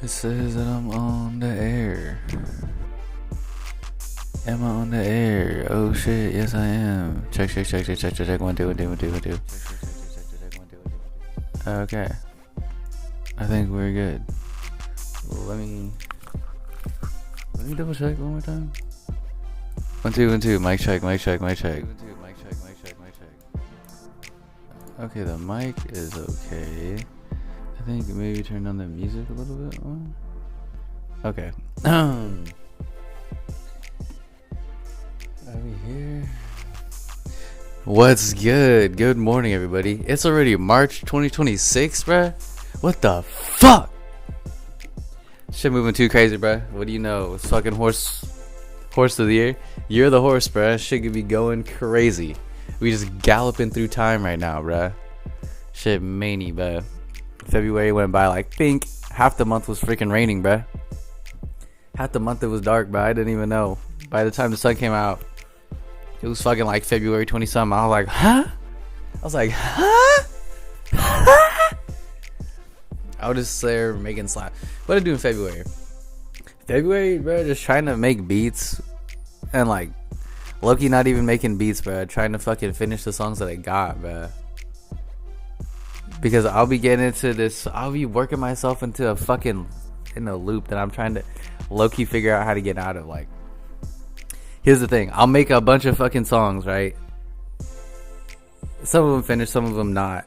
It says that I'm on the air. Am I on the air? Oh shit, yes I am. Check. 1 2 1 2 1 2 1 2. Okay. I think we're good. Let me double check one more time. 1 2 1 2. Mic check. Okay, the mic is okay. I think maybe turn down the music a little bit more. Okay. Are we here? What's good? Good morning, everybody. It's already March 2026, bruh. What the fuck? Shit moving too crazy, bruh. What do you know? It's fucking horse of the year. You're the horse, bruh. Shit could be going crazy. We just galloping through time right now, bruh. Shit many, bruh. February went by like pink. Half the month was freaking raining, bruh. Half the month it was dark, bruh. I didn't even know. By the time the sun came out, it was fucking like February 20-something. I was like, huh? I was just there making slap. What did I do in February? February, bro, just trying to make beats. And like, low-key not even making beats, bro. Trying to fucking finish the songs that I got, bro. Because I'll be getting into this. I'll be working myself into a fucking loop that I'm trying to low-key figure out how to get out of. Like, here's the thing. I'll make a bunch of fucking songs, right? Some of them finish, some of them not.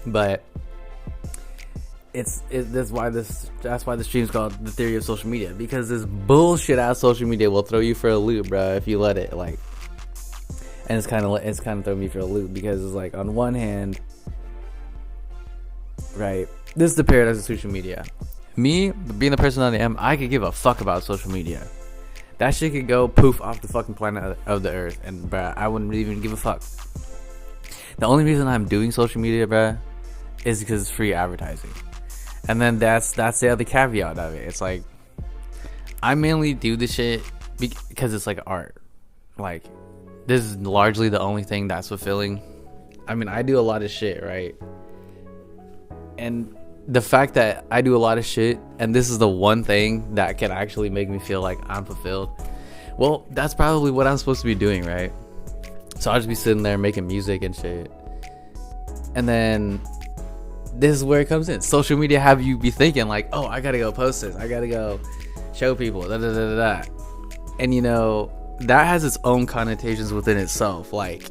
But that's why the stream's called The Theory of Social Media, because this bullshit ass social media will throw you for a loop, bro, if you let it. Like, and it's kind of throwing me for a loop, because it's like, on one hand, right, this is the paradox of social media. Me being the person that I am, I could give a fuck about social media. That shit could go poof off the fucking planet of the earth, and bruh, I wouldn't even give a fuck. The only reason I'm doing social media, bruh, is because it's free advertising. And then that's the other caveat of it. It's like, I mainly do this shit because it's like art. Like, this is largely the only thing that's fulfilling. I mean, I do a lot of shit, right? And the fact that I do a lot of shit, and this is the one thing that can actually make me feel like I'm fulfilled, well, that's probably what I'm supposed to be doing, right? So I'll just be sitting there making music and shit. And then this is where it comes in. Social media have you be thinking like, oh, I gotta go post this, I gotta go show people, da. And you know, that has its own connotations within itself. Like,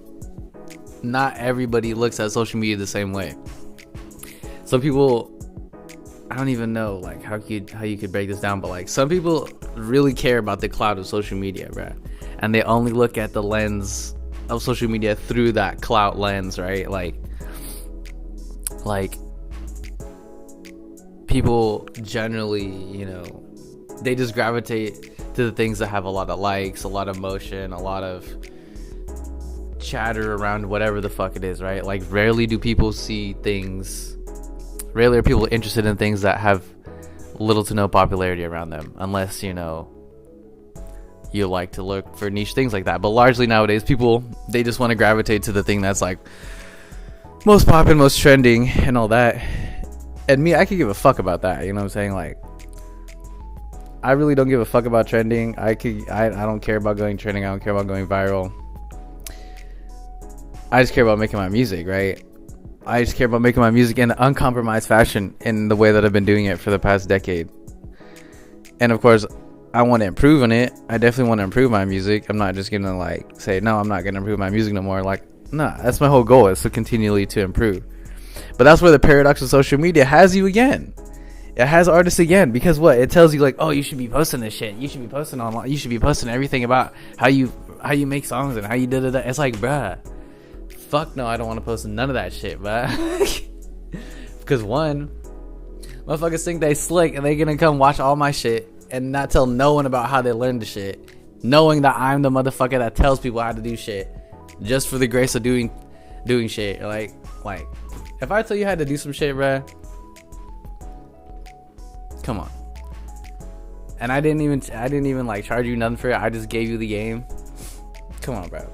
not everybody looks at social media the same way. Some people, I don't even know like how you could break this down, but like, some people really care about the cloud of social media, bruh, and they only look at the lens of social media through that clout lens, right? Like people generally, you know, they just gravitate to the things that have a lot of likes, a lot of motion, a lot of chatter around whatever the fuck it is, right? Like, rarely are people interested in things that have little to no popularity around them, unless, you know, you like to look for niche things like that. But largely nowadays, people, they just want to gravitate to the thing that's like most poppin', most trending, and all that. And me, I could give a fuck about that, you know what I'm saying? Like, I really don't give a fuck about trending. I don't care about going trending. I don't care about going viral. I just care about making my music, right? I just care about making my music in an uncompromised fashion, in the way that I've been doing it for the past decade. And of course, I want to improve on it. I definitely want to improve my music. I'm not just gonna like say, no, I'm not gonna improve my music no more. Like, nah, that's my whole goal, is to continually to improve. But that's where the paradox of social media has you again. It has artists again, because what? It tells you like, oh, you should be posting this shit. You should be posting online. You should be posting everything about how you make songs and how you did it. It's like, bruh, fuck no, I don't want to post none of that shit, bruh. Because one, motherfuckers think they slick and they gonna come watch all my shit and not tell no one about how they learned the shit, knowing that I'm the motherfucker that tells people how to do shit just for the grace of doing shit. Like, if I tell you how to do some shit, bruh, come on. And I didn't even like charge you nothing for it. I just gave you the game. Come on, bro.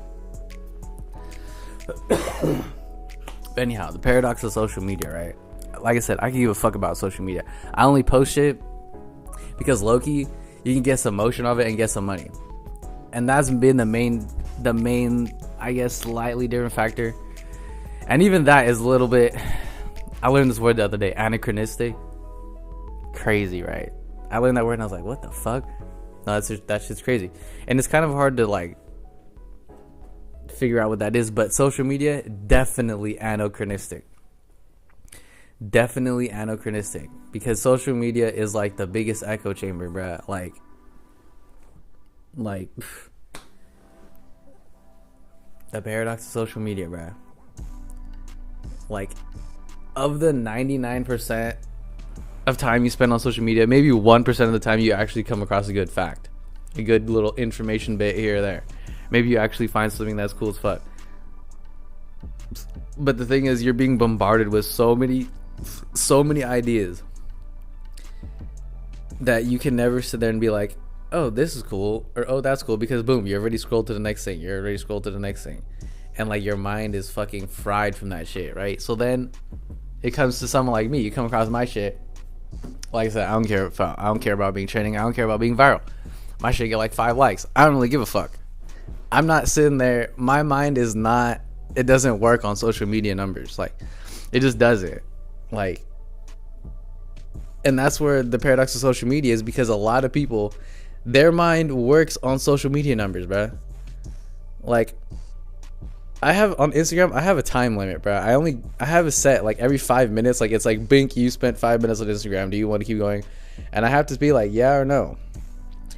But anyhow, the paradox of social media, right? like I said, I can give a fuck about social media. I only post shit because low-key, you can get some motion of it and get some money. And that's been the main, I guess, slightly different factor. And even that is a little bit, I learned this word the other day, anachronistic. Crazy, right? I learned that word and I was like, what the fuck? No, that shit's crazy. And it's kind of hard to like figure out what that is, but social media, definitely anachronistic. Definitely anachronistic. Because social media is like the biggest echo chamber, bruh. Like the paradox of social media, bruh. Like, of the 99% of time you spend on social media, maybe 1% of the time you actually come across a good fact, a good little information bit here or there. Maybe you actually find something that's cool as fuck. But the thing is, you're being bombarded with so many ideas that you can never sit there and be like, oh, this is cool, or oh, that's cool, because boom, you already scrolled to the next thing, and like your mind is fucking fried from that shit, right? So then it comes to someone like me. You come across my shit, like I said, I don't care about being trending, I don't care about being viral. My shit get like 5 likes. I don't really give a fuck. I'm not sitting there, my mind is not, it doesn't work on social media numbers. Like, it just doesn't. Like, and that's where the paradox of social media is, because a lot of people, their mind works on social media numbers, bruh. Like, I have on Instagram, I have a time limit, bruh. I have a set, like every 5 minutes, like it's like, Bink, you spent 5 minutes on Instagram, do you want to keep going? And I have to be like, yeah or no.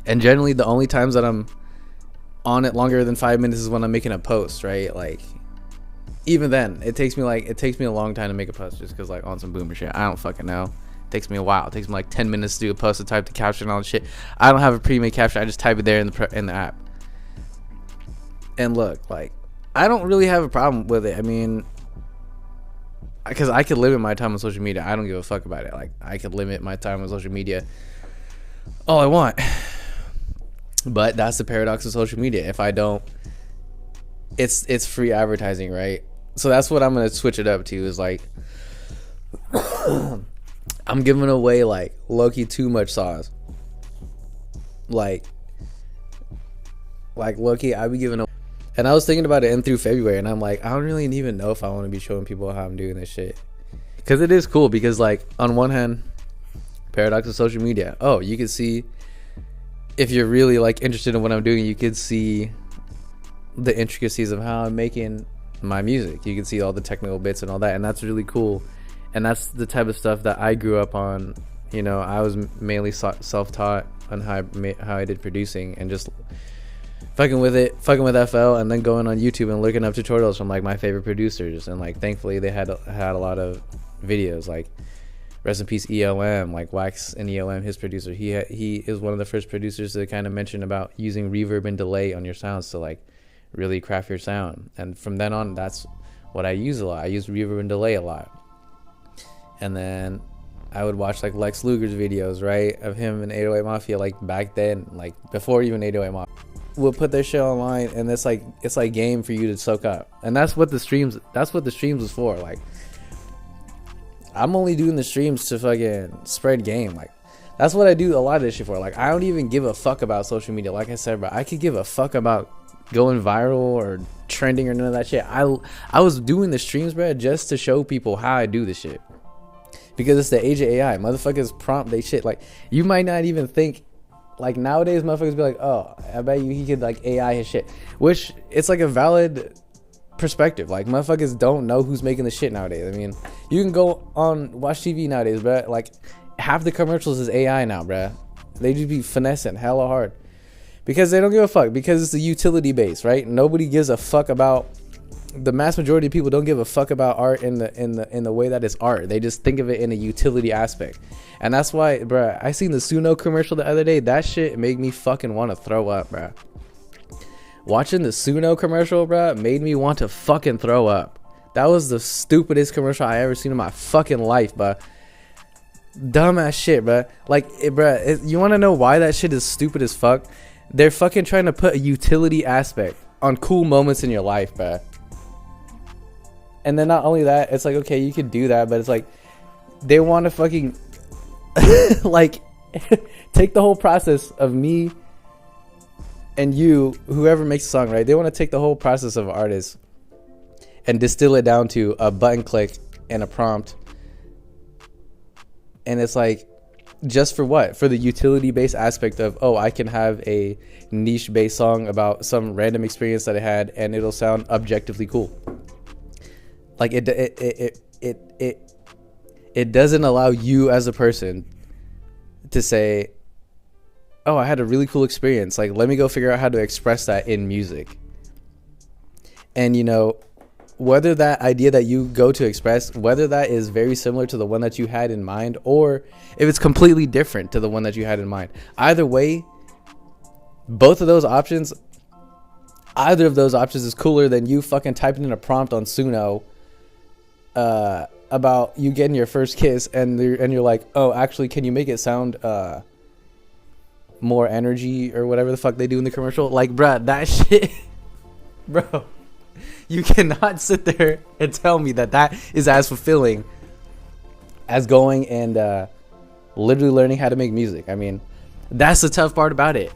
And generally the only times that I'm on it longer than 5 minutes is when I'm making a post, right? Like, even then, it takes me a long time to make a post, just because like on some boomer shit, I don't fucking know. It takes me a while. It takes me like 10 minutes to do a post, to type the caption and all the shit. I don't have a pre-made caption. I just type it there in the app. And look, like, I don't really have a problem with it. I mean, because I could limit my time on social media. I don't give a fuck about it. Like, I could limit my time on social media all I want. But that's the paradox of social media. If I don't, it's free advertising, right? So that's what I'm gonna switch it up to, is like, I'm giving away like low-key too much sauce. Like low-key, I be giving away. And I was thinking about it in through February, and I'm like, I don't really even know if I want to be showing people how I'm doing this shit. Because it is cool, because like, on one hand, paradox of social media. Oh, you can see, if you're really like interested in what I'm doing, you could see the intricacies of how I'm making my music. You can see all the technical bits and all that, and that's really cool. And that's the type of stuff that I grew up on. You know, I was mainly self-taught on how I did producing, and just fucking with FL, and then going on YouTube and looking up tutorials from like my favorite producers. And like, thankfully they had a lot of videos, like rest in peace EOM, like Wax and EOM, his producer. He is one of the first producers to kind of mention about using reverb and delay on your sounds to like really craft your sound. And from then on, that's what I use a lot. I use reverb and delay a lot. And then I would watch like Lex Luger's videos, right, of him and 808 Mafia, like back then, like before even 808 Mafia. We'll put their shit online, and it's like game for you to soak up. And that's what the streams was for. Like, I'm only doing the streams to fucking spread game. Like, that's what I do a lot of this shit for. Like, I don't even give a fuck about social media. Like I said, bro, I could give a fuck about going viral or trending or none of that shit. I was doing the streams, bro, just to show people how I do this shit. Because it's the age of AI. Motherfuckers prompt they shit. Like, you might not even think, like, nowadays motherfuckers be like, oh, I bet you he could like AI his shit. Which, it's like a valid perspective. Like, motherfuckers don't know who's making the shit nowadays. I mean, you can go on watch TV nowadays, bro. Like, half the commercials is AI now, bro. They just be finessing hella hard. Because they don't give a fuck. Because it's a utility base, right? Nobody gives a fuck about, the mass majority of people don't give a fuck about art in the way that it's art. They just think of it in a utility aspect. And that's why, bruh, I seen the Suno commercial the other day. That shit made me fucking want to throw up, bruh. Watching the Suno commercial, bruh, made me want to fucking throw up. That was the stupidest commercial I ever seen in my fucking life, bruh. Dumbass shit, bruh. Like, you want to know why that shit is stupid as fuck? They're fucking trying to put a utility aspect on cool moments in your life, bruh. And then not only that, it's like, okay, you could do that, but it's like, they want to fucking like take the whole process of me and you, whoever makes a song, right? They want to take the whole process of an artist and distill it down to a button click and a prompt. And it's like, just for what? For the utility-based aspect of, oh, I can have a niche-based song about some random experience that I had, and it'll sound objectively cool. Like it doesn't allow you as a person to say, oh, I had a really cool experience. Like, let me go figure out how to express that in music. And, you know, whether that idea that you go to express, whether that is very similar to the one that you had in mind, or if it's completely different to the one that you had in mind. Either way, both of those options, either of those options is cooler than you fucking typing in a prompt on Suno about you getting your first kiss, and you're like, oh, actually, can you make it sound more energy or whatever the fuck they do in the commercial? Like, bruh, that shit, bro. You cannot sit there and tell me that is as fulfilling as going and literally learning how to make music. I mean, that's the tough part about it.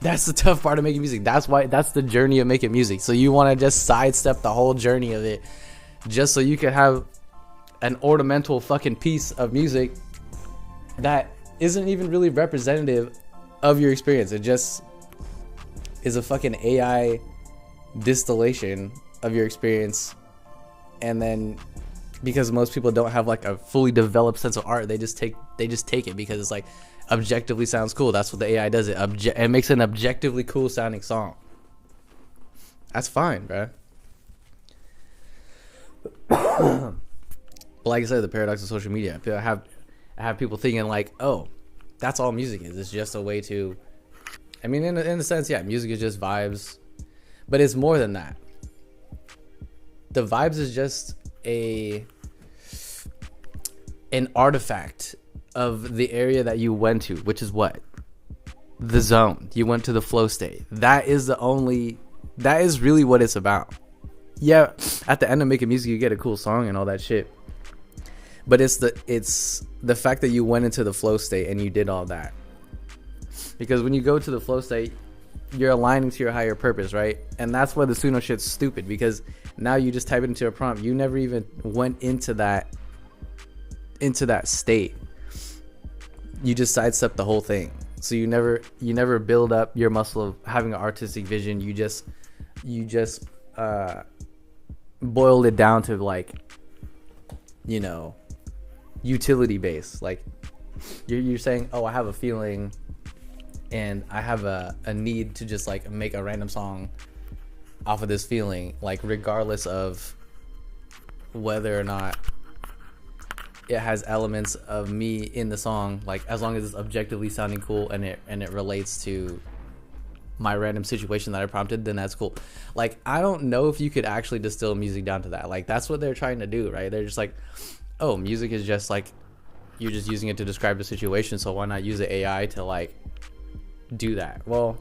That's the tough part of making music. That's the journey of making music. So you want to just sidestep the whole journey of it just so you can have an ornamental fucking piece of music that isn't even really representative of your experience. It just is a fucking AI distillation of your experience. And then because most people don't have like a fully developed sense of art, they just take it because it's like objectively sounds cool. That's what the AI does. It makes an objectively cool sounding song. That's fine, bro. But like I said, the paradox of social media, I have people thinking like, oh, that's all music is. It's just a way to, I mean, in a sense, yeah, music is just vibes. But it's more than that. The vibes is just an artifact of the area that you went to, which is what? The zone. You went to the flow state. That is really what it's about. Yeah, at the end of making music, you get a cool song and all that shit. But it's the fact that you went into the flow state and you did all that. Because when you go to the flow state, you're aligning to your higher purpose, right? And that's why the Suno shit's stupid, because now you just type it into a prompt. You never even went into that state. You just sidestep the whole thing. So you never build up your muscle of having an artistic vision. You just boiled it down to, like, you know, utility based. Like you're saying, oh, I have a feeling and I have a need to just like make a random song off of this feeling, like regardless of whether or not it has elements of me in the song, like as long as it's objectively sounding cool and it relates to my random situation that I prompted, then that's cool. Like, I don't know if you could actually distill music down to that. Like, that's what they're trying to do, right? They're just like, oh, music is just like, you're just using it to describe the situation, so why not use the AI to like do that? Well,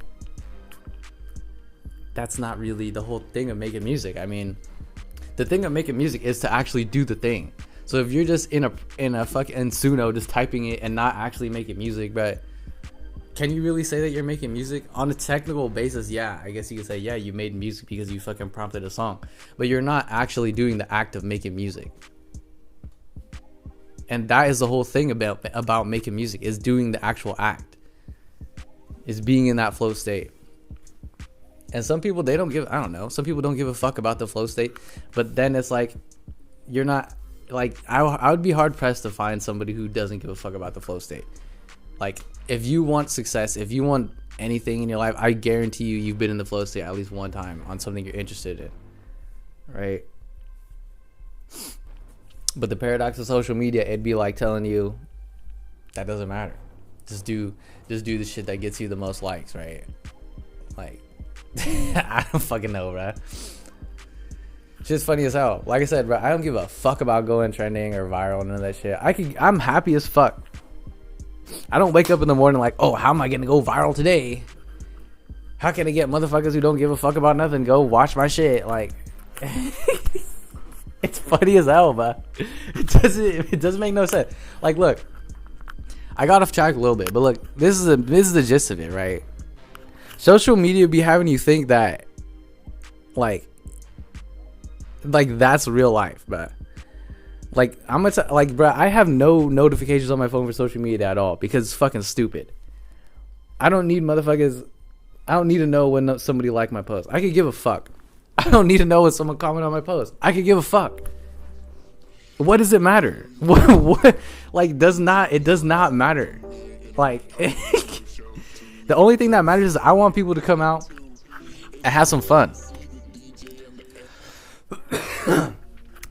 that's not really the whole thing of making music. I mean, the thing of making music is to actually do the thing. So if you're just in a fucking Suno just typing it and not actually making music, but can you really say that you're making music? On a technical basis, yeah, I guess you could say, yeah, you made music because you fucking prompted a song, but you're not actually doing the act of making music. And that is the whole thing about making music, is doing the actual act, is being in that flow state. And some people, they don't give, I don't know, some people don't give a fuck about the flow state, but then it's like, you're not, like, I would be hard pressed to find somebody who doesn't give a fuck about the flow state. Like, if you want success, if you want anything in your life, I guarantee you've been in the flow state at least one time on something you're interested in, right? But the paradox of social media, it'd be like telling you that doesn't matter. Just do the shit that gets you the most likes, right? Like, I don't fucking know, bro. Shit's funny as hell. Like I said, bro, I don't give a fuck about going trending or viral and none of that shit. I'm happy as fuck. I don't wake up in the morning like, oh, how am I gonna go viral today? How can I get motherfuckers who don't give a fuck about nothing go watch my shit? Like, It's funny as hell, but it doesn't make no sense. Like, look, I got off track a little bit, but look, this is the gist of it, right? Social media be having you think that, like that's real life, but like bro, I have no notifications on my phone for social media at all because it's fucking stupid. I don't need motherfuckers. I don't need to know when somebody liked my post. I could give a fuck. I don't need to know when someone commented on my post. I could give a fuck. What does it matter? What like it does not matter. Like the only thing that matters is I want people to come out and have some fun.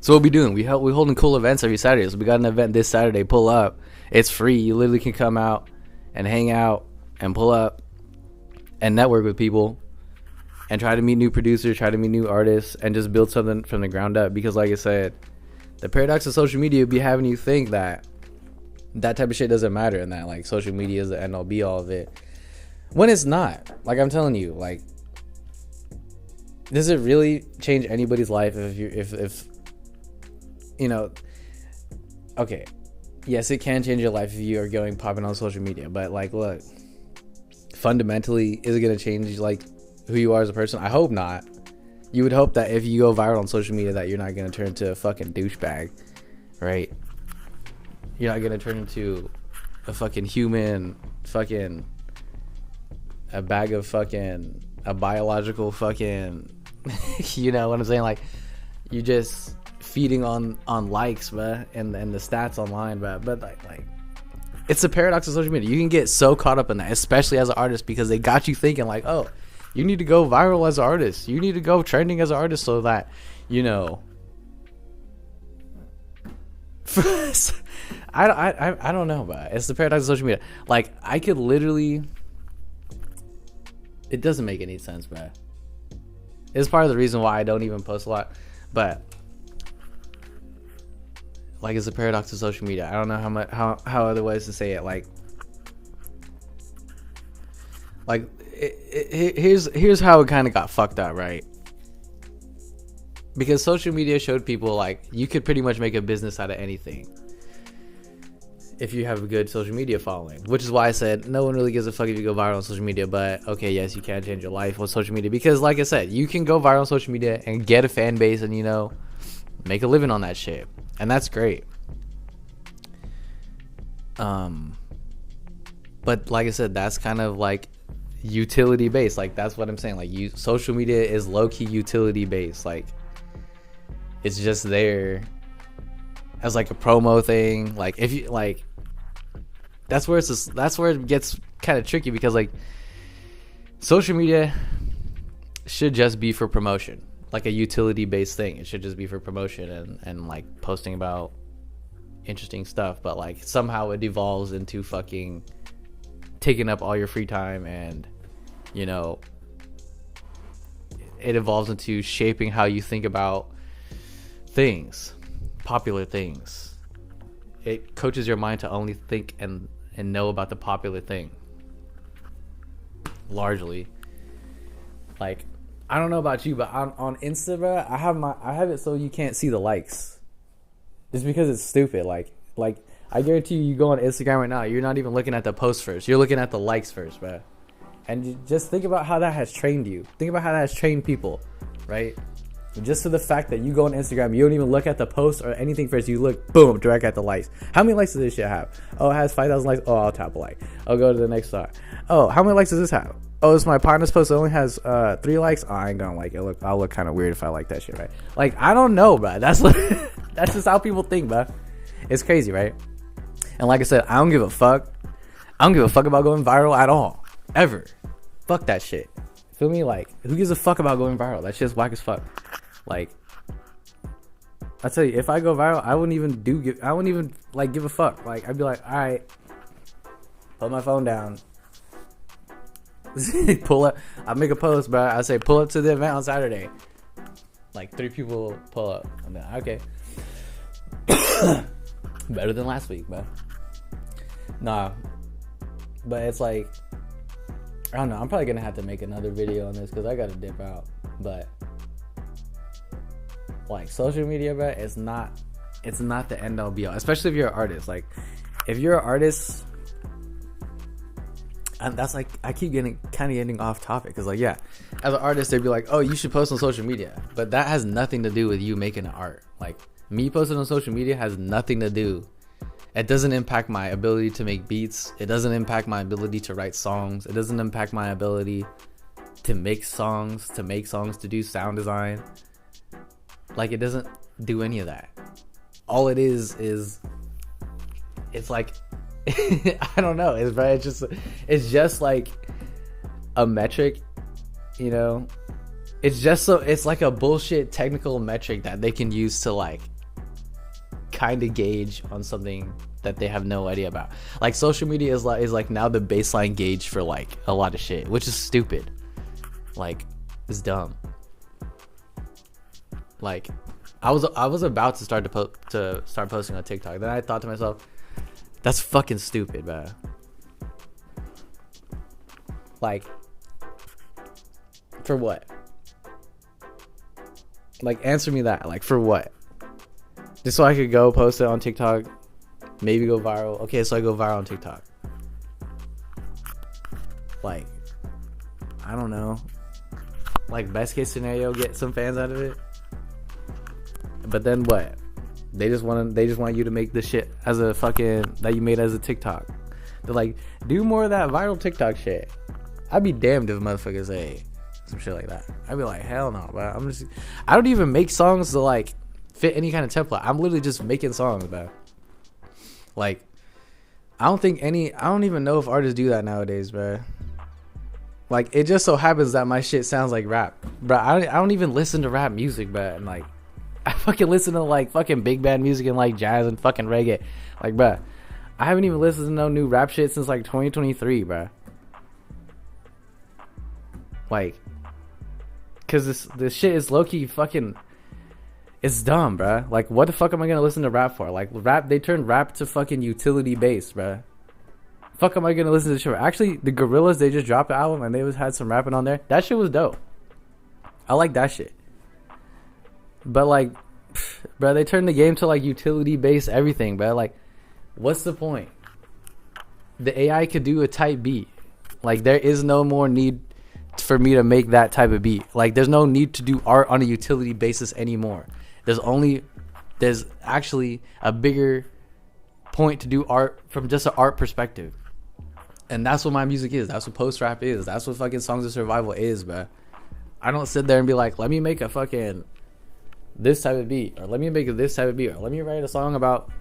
So what we doing? We holding cool events every Saturday. So we got an event this Saturday. Pull up. It's free. You literally can come out and hang out and pull up and network with people and try to meet new producers, try to meet new artists, and just build something from the ground up. Because like I said, the paradox of social media would be having you think that type of shit doesn't matter and that like social media is the end all be all of it, when it's not. Like I'm telling you, like, does it really change anybody's life if you know? Okay, yes, it can change your life if you are going popping on social media, but like, look, fundamentally, is it gonna change like who you are as a person? I hope not. You would hope that if you go viral on social media that you're not gonna turn into a fucking douchebag, right? You're not gonna turn into a fucking human, fucking a bag of fucking a biological fucking you know what I'm saying? Like, you just feeding on likes, bruh, and the stats online, bruh. But like it's the paradox of social media. You can get so caught up in that, especially as an artist, because they got you thinking like, oh, you need to go viral as an artist. You need to go trending as an artist so that, you know. I don't know, but it's the paradox of social media. Like, I could literally. It doesn't make any sense, bruh. It's part of the reason why I don't even post a lot, but like, it's a paradox of social media. I don't know how other ways to say it. Like here's how it kind of got fucked up, right? Because social media showed people like you could pretty much make a business out of anything if you have a good social media following, which is why I said no one really gives a fuck if you go viral on social media. But okay, yes, you can change your life on social media, because like I said, you can go viral on social media and get a fan base and, you know, make a living on that shit, and that's great. But like I said, that's kind of like utility based. Like, that's what I'm saying. Like, social media is low-key utility based. Like, it's just there as like a promo thing. Like, if you like, that's where it gets kind of tricky, because like social media should just be for promotion, like a utility based thing. It should just be for promotion and like posting about interesting stuff. But like somehow it devolves into fucking taking up all your free time, and, you know, it evolves into shaping how you think about things, popular things. It coaches your mind to only think and know about the popular thing, largely. Like, I don't know about you, but on Instagram, I have it so you can't see the likes, just because it's stupid. Like I guarantee you go on Instagram right now, you're not even looking at the post first, you're looking at the likes first, bro. And you just think about how that has trained you. Think about how that has trained people, right? Just for the fact that you go on Instagram, you don't even look at the post or anything first. You look, boom, direct at the likes. How many likes does this shit have? Oh, it has 5,000 likes. Oh, I'll tap a like. I'll go to the next star. Oh, how many likes does this have? Oh, it's my partner's post. It only has 3 likes. Oh, I ain't gonna like it. I'll look kind of weird if I like that shit, right? Like, I don't know, bro. That's just how people think, bro. It's crazy, right? And like I said, I don't give a fuck. I don't give a fuck about going viral at all, ever. Fuck that shit. Feel me? Like, who gives a fuck about going viral? That shit's whack as fuck. Like, I tell you, if I go viral, I wouldn't even like give a fuck. Like, I'd be like, all right, put my phone down. Pull up. I make a post, bro. I say pull up to the event on Saturday. Like, 3 people pull up. I'm like, okay. Better than last week, bro. Nah, but it's like, I don't know. I'm probably gonna have to make another video on this because I gotta dip out. But Like social media, bro, it's not the end all be all. Especially if you're an artist. Like if you're an artist, and that's like I keep getting off topic because like yeah, as an artist they'd be like, oh, you should post on social media, but that has nothing to do with you making art. Like me posting on social media has nothing to do. It doesn't impact my ability to make beats. It doesn't impact my ability to write songs. It doesn't impact my ability to make songs, to do sound design. Like it doesn't do any of that. All it is it's like I don't know. It's just like a metric, you know. It's like a bullshit technical metric that they can use to like kind of gauge on something that they have no idea about. Like social media is like now the baseline gauge for like a lot of shit, which is stupid. Like it's dumb. Like I was about to start posting on TikTok. Then I thought to myself, that's fucking stupid, man. Like for what? Like answer me that. Like for what? Just so I could go post it on TikTok, maybe go viral. Okay, so I go viral on TikTok. Like, I don't know. Like best case scenario, get some fans out of it. But then what? They just want you to make this shit as a fucking that you made as a TikTok. They're like, do more of that viral TikTok shit. I'd be damned if motherfuckers say some shit like that. I'd be like, hell no, bro. I don't even make songs to like fit any kind of template. I'm literally just making songs, bro. Like, I don't even know if artists do that nowadays, bro. Like, it just so happens that my shit sounds like rap, bro. I don't even listen to rap music, bro. And like, I fucking listen to like fucking big band music and like jazz and fucking reggae. Like, bro, I haven't even listened to no new rap shit since like 2023, bro. Like, cause this shit is low key fucking. It's dumb, bruh. Like, what the fuck am I gonna listen to rap for? Like, rap, they turned rap to fucking utility based, bruh. Fuck am I gonna listen to shit? Actually, the Gorillaz, they just dropped an album and they had some rapping on there. That shit was dope. I like that shit. But like, bruh, they turned the game to like utility based everything, bruh. Like, what's the point? The AI could do a type beat. Like, there is no more need for me to make that type of beat. Like, there's no need to do art on a utility basis anymore. There's actually a bigger point to do art from just an art perspective. And that's what my music is. That's what post rap is. That's what fucking songs of survival is, bro. I don't sit there and be like, let me make a fucking this type of beat, or let me make this type of beat, or let me write a song about,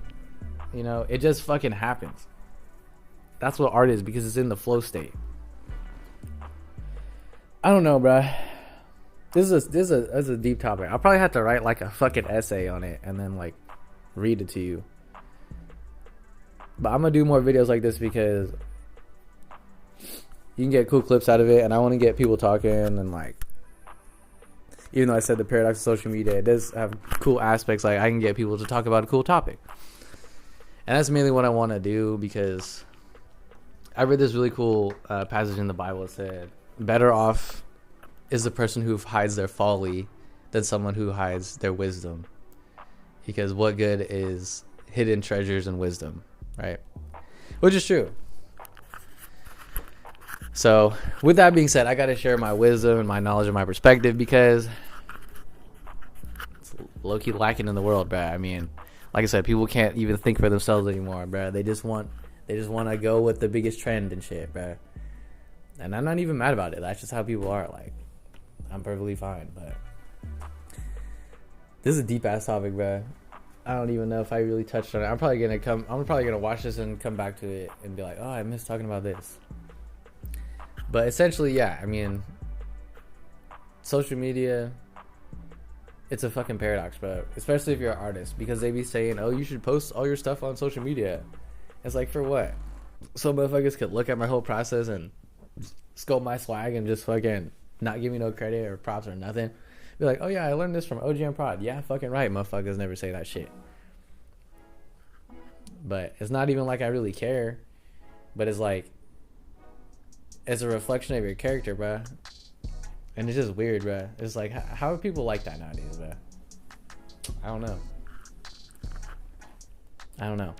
you know, it just fucking happens. That's what art is, because it's in the flow state. I don't know, bro. This is a deep topic. I'll probably have to write like a fucking essay on it and then like read it to you. But I'm gonna do more videos like this because you can get cool clips out of it, and I want to get people talking. And like, even though I said the paradox of social media, it does have cool aspects. Like, I can get people to talk about a cool topic, and that's mainly what I want to do, because I read this really cool passage in the Bible that said, better off is the person who hides their folly than someone who hides their wisdom, because what good is hidden treasures and wisdom, right? Which is true. So with that being said, I got to share my wisdom and my knowledge and my perspective, because it's low-key lacking in the world, bruh. I mean, like I said, people can't even think for themselves anymore, bruh. They just want to go with the biggest trend and shit, bruh. And I'm not even mad about it. That's just how people are. Like, I'm perfectly fine. But this is a deep ass topic, bro. I don't even know if I really touched on it. I'm probably gonna watch this and come back to it and be like, oh, I missed talking about this. But essentially, yeah. I mean, social media, it's a fucking paradox, bro. Especially if you're an artist, because they be saying, oh, you should post all your stuff on social media. It's like, for what? So motherfuckers could look at my whole process and scope my swag and just fucking not give me no credit or props or nothing. Be like, oh yeah, I learned this from OGM Prod. Yeah, fucking right. Motherfuckers never say that shit. But it's not even like I really care. But it's like, it's a reflection of your character, bro. And it's just weird, bro. It's like, how are people like that nowadays, bro? I don't know.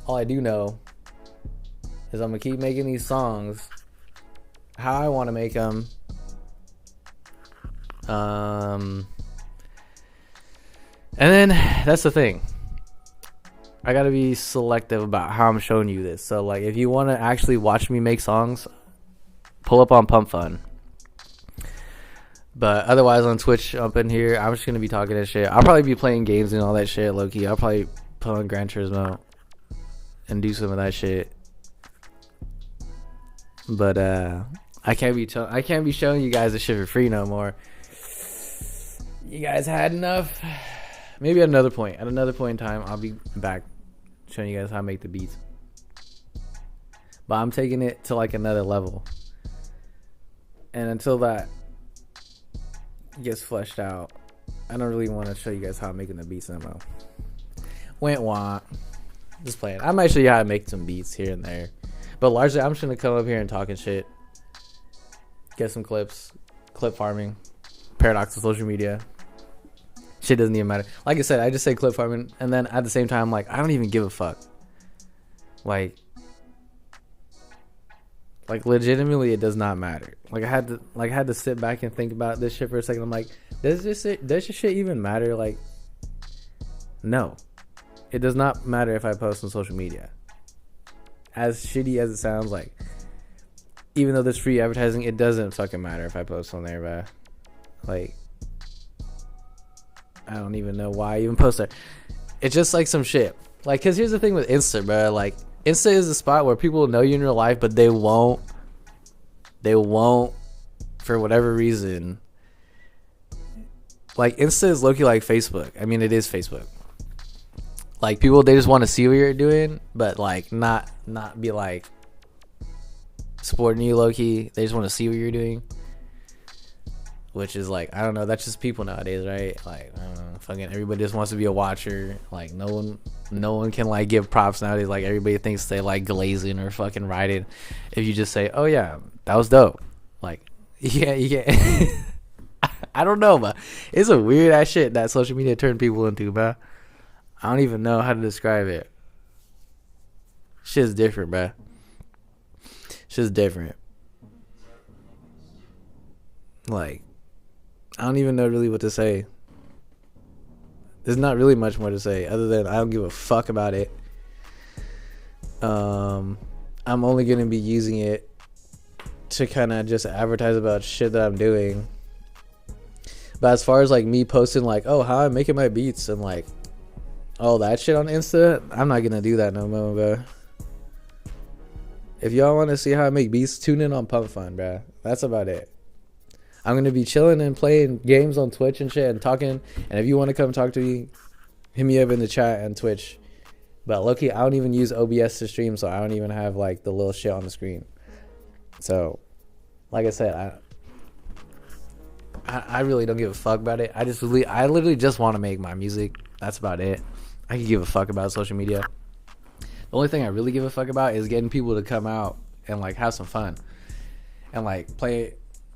All I do know is I'm gonna keep making these songs how I want to make them. And then that's the thing. I gotta be selective about how I'm showing you this. So like, if you want to actually watch me make songs, pull up on Pump Fun. But otherwise on Twitch up in here, I'm just gonna be talking that shit. I'll probably be playing games and all that shit, low key. I'll probably put on Gran Turismo and do some of that shit. But I can't be showing you guys this shit for free no more. You guys had enough. Maybe at another point in time, I'll be back showing you guys how to make the beats. But I'm taking it to like another level. And until that gets fleshed out, I don't really want to show you guys how I'm making the beats no more. Wah. Just playing. I might show you how to make some beats here and there. But largely, I'm just going to come up here and talking shit. Get some clips. Clip farming. Paradox of social media. Shit doesn't even matter. Like I said, I just say clip farming. And then at the same time, like, I don't even give a fuck. Like legitimately, it does not matter. Like I had to sit back and think about this shit for a second. I'm like, does this shit even matter? Like, no, it does not matter if I post on social media. As shitty as it sounds, like, even though there's free advertising, it doesn't fucking matter if I post on there, bro. Like, I don't even know why I even post there. It's just like some shit. Like, cause here's the thing with Insta, bro. Like, Insta is a spot where people know you in real life, but they won't for whatever reason. Like, Insta is low-key like Facebook. I mean, it is Facebook. Like, people, they just want to see what you're doing, but like not be like supporting you low-key. They just want to see what you're doing. Which is like, I don't know, that's just people nowadays, right? Like, I don't know, fucking everybody just wants to be a watcher. Like, no one can like give props nowadays. Like, everybody thinks they like glazing or fucking writing. If you just say, oh yeah, that was dope. Like, yeah. I don't know, but it's a weird ass shit that social media turned people into, bro. I don't even know how to describe it. Shit's different, bro. Shit's different. Like, I don't even know really what to say. There's not really much more to say other than I don't give a fuck about it. I'm only going to be using it to kind of just advertise about shit that I'm doing. But as far as like me posting like, oh, how I'm making my beats and like all that shit on Insta, I'm not going to do that no more, bro. If y'all want to see how I make beats, tune in on Pump Fun, bro. That's about it. I'm going to be chilling and playing games on Twitch and shit and talking. And if you want to come talk to me, hit me up in the chat and Twitch. But low-key, I don't even use OBS to stream, so I don't even have like the little shit on the screen. So, like I said, I really don't give a fuck about it. I literally just want to make my music. That's about it. I can give a fuck about social media. The only thing I really give a fuck about is getting people to come out and like have some fun. And like play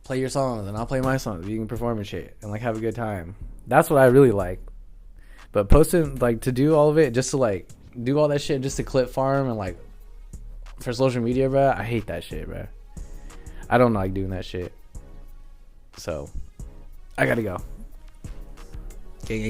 your songs and I'll play my songs. You can perform and shit and like have a good time. That's what I really like. But posting, like, to do all of it just to like do all that shit just to clip farm and like for social media, bro, I hate that shit, bro. I don't like doing that shit. So I gotta go. Gang.